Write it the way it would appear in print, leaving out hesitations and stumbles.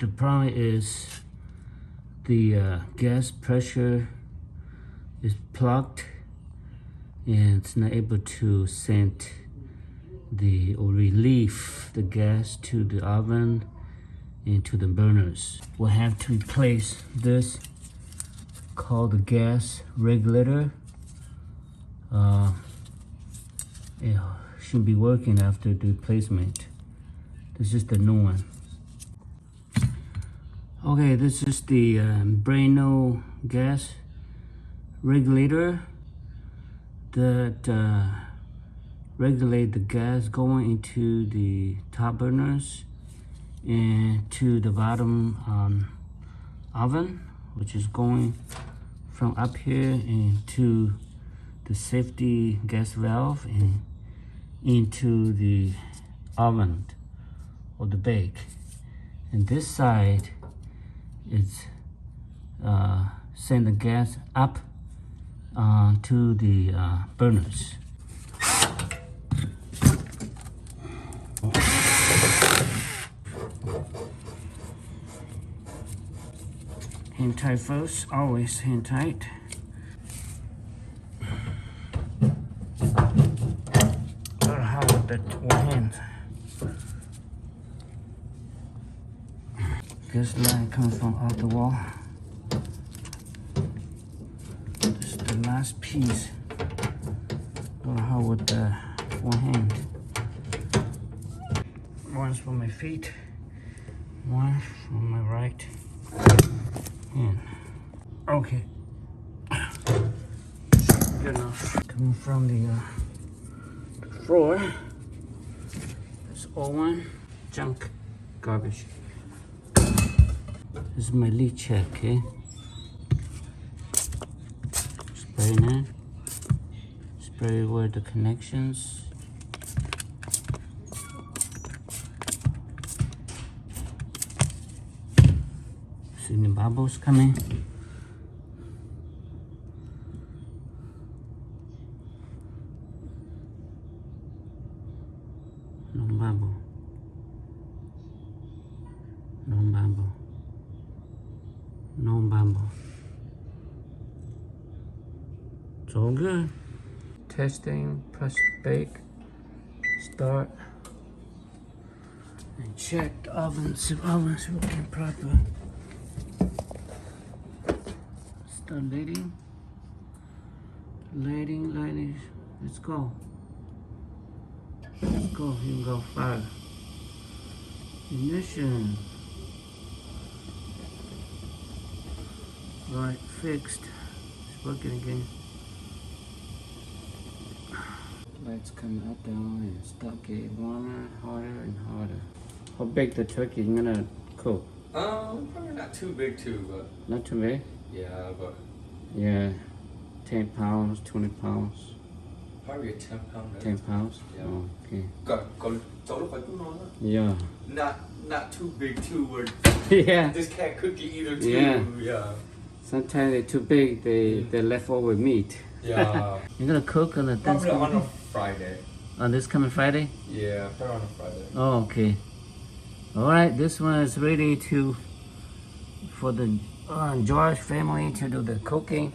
The problem is the gas pressure is plugged and it's not able to send or relieve the gas to the oven and to the burners. We'll have to replace this called the gas regulator. It should be working after the replacement. This is the new one. Okay, this is the brand new gas regulator that regulate the gas going into the top burners and to the bottom oven, which is going from up here into the safety gas valve and into the oven or the bake. And this side is send the gas up to the burners. Hand tight first, always hand tight. Gotta hold that one hand. This line comes from off the wall. This is the last piece. Gotta hold with the one hand. One's for my feet, one for my right hand. Okay, good enough. Coming from the floor, it's all one junk, garbage. This is my lead check, okay? Spray that. Spray where the connections. See the bubbles coming? No bubble. No bubble. No bubble. It's all good. Testing, press bake, start, and check the oven, see if the oven's working properly. Start lighting, lighting, let's go. Let's go, here we go, fire. Ignition. Right, fixed. It's working again. Lights come up, down, and start getting warmer, harder, and harder. How big the turkey is gonna cook? Probably not too big too, but Not too big? yeah, but Yeah, 10 pounds, 20 pounds. probably a 10 pound. 10 pounds? Yeah. Oh, okay. Còn cháu lúc phải cũng nói đó. Yeah. Not too big too, where Yeah. this can't cook it either too. Yeah. Sometimes they're too big, they're leftover meat. Yeah. You're gonna cook on the Probably on a Thanksgiving? Friday. On this coming Friday? Yeah, probably on a Friday. Oh, okay. All right, this one is ready for the George family to do the cooking.